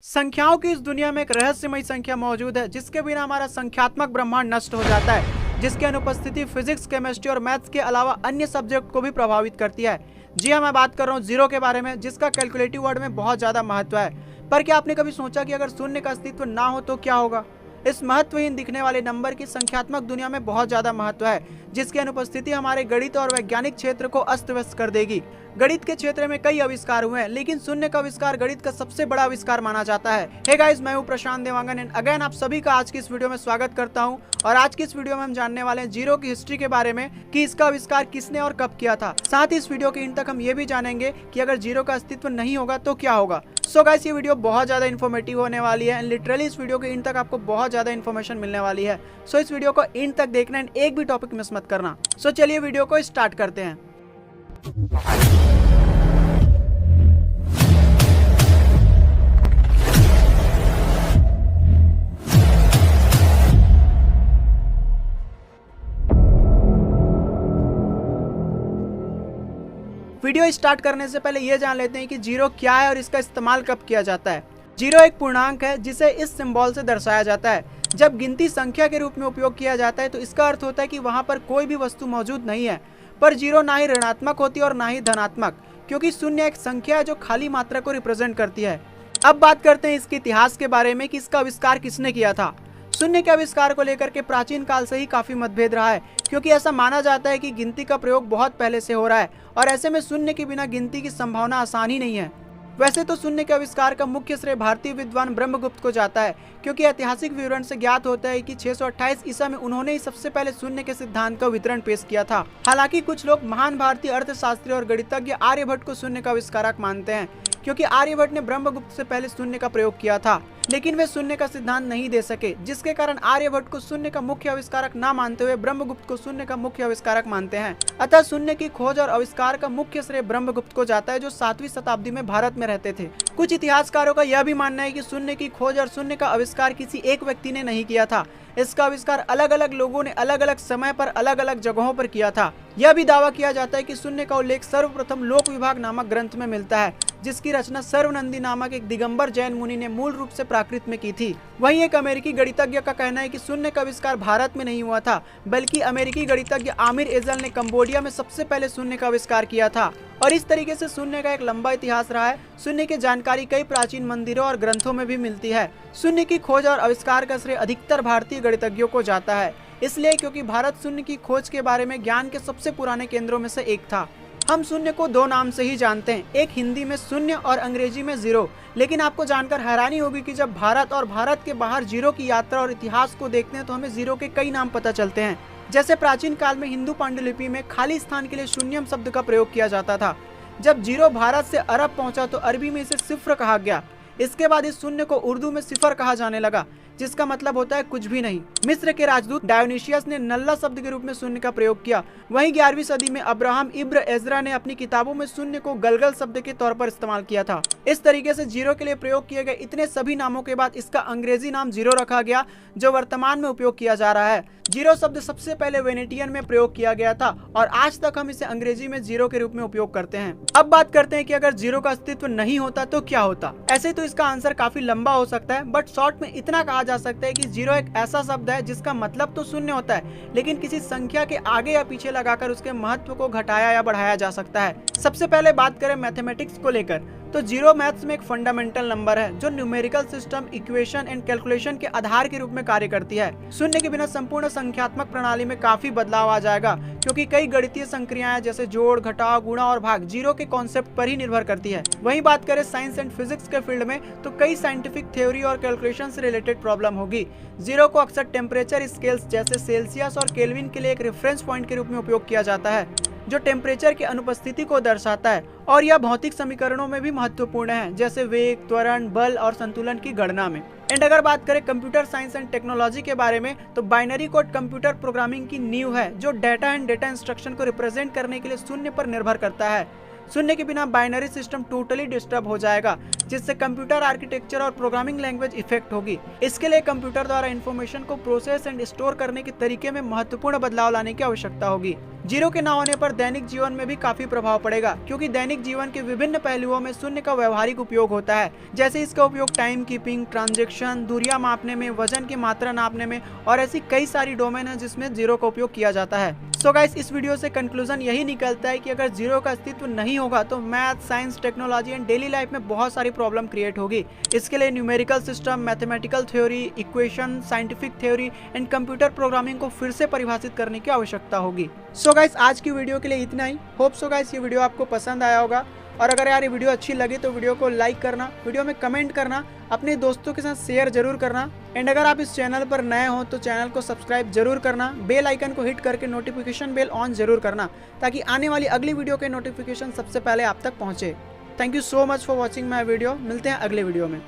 संख्याओं की इस दुनिया में एक रहस्यमयी संख्या मौजूद है जिसके बिना हमारा संख्यात्मक ब्रह्मांड नष्ट हो जाता है, जिसकी अनुपस्थिति फिजिक्स, केमिस्ट्री और मैथ्स के अलावा अन्य सब्जेक्ट को भी प्रभावित करती है। जी हाँ, मैं बात कर रहा हूँ जीरो के बारे में, जिसका कैलकुलेटिव वर्ड में बहुत ज्यादा महत्व है। पर क्या आपने कभी सोचा कि अगर शून्य का अस्तित्व ना हो तो क्या होगा? इस महत्वहीन दिखने वाले नंबर की संख्यात्मक दुनिया में बहुत ज्यादा महत्व है, जिसकी अनुपस्थिति हमारे गणित और वैज्ञानिक क्षेत्र को अस्त व्यस्त कर देगी। गणित के क्षेत्र में कई आविष्कार हुए हैं, लेकिन शून्य का आविष्कार गणित का सबसे बड़ा आविष्कार माना जाता है। हे गाइस, मैं हूं प्रशांत देवांगन एंड अगेन आप सभी का आज की इस वीडियो में स्वागत करता हूं। और आज की इस वीडियो में हम जानने वाले हैं जीरो की हिस्ट्री के बारे में कि इसका आविष्कार किसने और कब किया था। साथ ही इस वीडियो के एंड तक हम ये भी जानेंगे कि अगर जीरो का अस्तित्व नहीं होगा तो क्या होगा। सो गाइस, ये वीडियो बहुत ज्यादा इन्फॉर्मेटिव होने वाली है एंड लिटरली इस वीडियो के एंड तक आपको बहुत ज्यादा इन्फॉर्मेशन मिलने वाली है। सो इस वीडियो को एंड तक देखना एंड एक भी टॉपिक मिस मत करना। सो चलिए वीडियो को स्टार्ट करते हैं। वीडियो स्टार्ट करने से पहले ये जान लेते हैं कि जीरो क्या है और इसका इस्तेमाल कब किया जाता है। जीरो एक पूर्णांक है जिसे इस सिंबल से दर्शाया जाता है। जब गिनती संख्या के रूप में उपयोग किया जाता है तो इसका अर्थ होता है कि वहां पर कोई भी वस्तु मौजूद नहीं है। पर जीरो ना ही ऋणात्मक होती और ना ही धनात्मक, क्योंकि शून्य एक संख्या है जो खाली मात्रा को रिप्रेजेंट करती है। अब बात करते हैं इसके इतिहास के बारे में कि इसका आविष्कार किसने किया था। शून्य के आविष्कार को लेकर के प्राचीन काल से ही काफी मतभेद रहा है, क्योंकि ऐसा माना जाता है कि गिनती का प्रयोग बहुत पहले से हो रहा है और ऐसे में शून्य के बिना गिनती की संभावना आसान ही नहीं है। वैसे तो शून्य के आविष्कार का मुख्य श्रेय भारतीय विद्वान ब्रह्मगुप्त को जाता है, क्योंकि ऐतिहासिक विवरण से ज्ञात होता है कि 628 ईसा में उन्होंने ही सबसे पहले शून्य के सिद्धांत का वितरण पेश किया था। हालांकि कुछ लोग महान भारतीय अर्थशास्त्री और गणितज्ञ आर्यभट्ट को शून्य का आविष्कारक मानते हैं, क्योंकि आर्यभट्ट ने ब्रह्मगुप्त से पहले शून्य का प्रयोग किया था, लेकिन वे शून्य का सिद्धांत नहीं दे सके, जिसके कारण आर्यभट्ट को शून्य का मुख्य आविष्कारक ना मानते हुए ब्रह्मगुप्त को शून्य का मुख्य आविष्कारक मानते हैं। अतः शून्य की खोज और आविष्कार का मुख्य श्रेय ब्रह्मगुप्त को जाता है, जो 7वीं शताब्दी में भारत में रहते थे। कुछ इतिहासकारों का यह भी मानना है कि शून्य की खोज और शून्य का आविष्कार किसी एक व्यक्ति ने नहीं किया था। इसका आविष्कार अलग अलग लोगों ने अलग अलग समय पर अलग अलग जगहों पर किया था। यह भी दावा किया जाता है कि शून्य का उल्लेख सर्वप्रथम लोक विभाग नामक ग्रंथ में मिलता है, जिसकी रचना सर्वनंदी नामक एक दिगंबर जैन मुनि ने मूल रूप से प्राकृत में की थी। वहीं एक अमेरिकी गणितज्ञ का कहना है कि शून्य का आविष्कार भारत में नहीं हुआ था, बल्कि अमेरिकी गणितज्ञ आमिर एजल ने कंबोडिया में सबसे पहले शून्य का आविष्कार किया था। और इस तरीके से शून्य का एक लंबा इतिहास रहा है। शून्य की जानकारी कई प्राचीन मंदिरों और ग्रंथों में भी मिलती है। शून्य की खोज और आविष्कार का श्रेय अधिकतर भारतीय गणितज्ञों को जाता है, इसलिए क्योंकि भारत शून्य की खोज के बारे में ज्ञान के सबसे पुराने केंद्रों में से एक था। हम शून्य को दो नाम से ही जानते हैं, एक हिंदी में शून्य और अंग्रेजी में जीरो। लेकिन आपको जानकर हैरानी होगी कि जब भारत और भारत के बाहर जीरो की यात्रा और इतिहास को देखते हैं तो हमें जीरो के कई नाम पता चलते हैं। जैसे प्राचीन काल में हिंदू पांडुलिपि में खाली स्थान के लिए शून्यम शब्द का प्रयोग किया जाता था। जब जीरो भारत से अरब पहुंचा तो अरबी में इसे सिफ्र कहा गया। इसके बाद इस शून्य को उर्दू में सिफर कहा जाने लगा, जिसका मतलब होता है कुछ भी नहीं। मिस्र के राजदूत डायोनिशियस ने नल्ला शब्द के रूप में शून्य का प्रयोग किया। वहीं 11वीं सदी में अब्राहम इब्न एजरा ने अपनी किताबों में शून्य को गलगल शब्द के तौर पर इस्तेमाल किया था। इस तरीके से जीरो के लिए प्रयोग किए गए इतने सभी नामों के बाद इसका अंग्रेजी नाम जीरो रखा गया, जो वर्तमान में उपयोग किया जा रहा है। जीरो शब्द सबसे पहले वेनेटियन में प्रयोग किया गया था और आज तक हम इसे अंग्रेजी में जीरो के रूप में उपयोग करते हैं। अब बात करते हैं कि अगर जीरो का अस्तित्व नहीं होता तो क्या होता। ऐसे तो इसका आंसर काफी लंबा हो सकता है, बट शॉर्ट में इतना कहा जा सकता है कि जीरो एक ऐसा शब्द है जिसका मतलब तो शून्य होता है, लेकिन किसी संख्या के आगे या पीछे लगाकर उसके महत्व को घटाया या बढ़ाया जा सकता है। सबसे पहले बात करें मैथमेटिक्स को लेकर, तो जीरो मैथ्स में एक फंडामेंटल नंबर है जो numerical system, equation and calculation के आधार के रूप में कार्य करती है। शून्य के बिना संपूर्ण संख्यात्मक प्रणाली में काफी बदलाव आ जाएगा, क्योंकि कई गणितीय संक्रियाएं जैसे जोड़, घटाव, गुणा और भाग जीरो के कॉन्सेप्ट पर ही निर्भर करती है। वहीं बात करें साइंस एंड फिजिक्स के फील्ड में, तो कई साइंटिफिक थ्योरी और कैलकुलेशन से रिलेटेड प्रॉब्लम होगी। जीरो को अक्सर टेम्परेचर स्केल्स जैसे सेल्सियस और केल्विन के लिए एक रेफरेंस पॉइंट के रूप में उपयोग किया जाता है, जो टेम्परेचर की अनुपस्थिति को दर्शाता है। और यह भौतिक समीकरणों में भी महत्वपूर्ण है, जैसे वेग, त्वरण, बल और संतुलन की गणना में। एंड अगर बात करें कंप्यूटर साइंस एंड टेक्नोलॉजी के बारे में, तो बाइनरी कोड कंप्यूटर प्रोग्रामिंग की नींव है, जो डाटा एंड डेटा इंस्ट्रक्शन को रिप्रेजेंट करने के लिए शून्य पर निर्भर करता है। शून्य के बिना बाइनरी सिस्टम टोटली डिस्टर्ब हो जाएगा, जिससे कंप्यूटर आर्किटेक्चर और प्रोग्रामिंग लैंग्वेज इफेक्ट होगी। इसके लिए कंप्यूटर द्वारा इंफॉर्मेशन को प्रोसेस एंड स्टोर करने के तरीके में महत्वपूर्ण बदलाव लाने की आवश्यकता होगी। जीरो के ना होने पर दैनिक जीवन में भी काफी प्रभाव पड़ेगा, क्योंकि दैनिक जीवन के विभिन्न पहलुओं में शून्य का व्यवहारिक उपयोग होता है। जैसे इसका उपयोग टाइम कीपिंग, ट्रांजैक्शन, दूरियां मापने में, वजन की मात्रा नापने में और ऐसी कई सारी डोमेन है जिसमें जीरो का उपयोग किया जाता है। सो गाइस, इस वीडियो से कंक्लूजन यही निकलता है कि अगर जीरो का अस्तित्व नहीं होगा तो math, science, technology and daily life में बहुत सारी प्रॉब्लम क्रिएट होगी। इसके लिए numerical system, mathematical theory, equation, scientific theory and computer programming को फिर से परिभाषित करने की आवश्यकता होगी। सो गाइस, आज की वीडियो के लिए इतना ही। होप सो गाइस ये वीडियो आपको पसंद आया होगा, और अगर यार ये वीडियो अच्छी लगी तो वीडियो को लाइक करना, वीडियो में कमेंट करना, अपने दोस्तों के साथ शेयर जरूर करना। एंड अगर आप इस चैनल पर नए हो तो चैनल को सब्सक्राइब जरूर करना, बेल आइकन को हिट करके नोटिफिकेशन बेल ऑन जरूर करना, ताकि आने वाली अगली वीडियो के नोटिफिकेशन सबसे पहले आप तक पहुंचे। Thank you so much for watching my video. मिलते हैं अगले वीडियो में।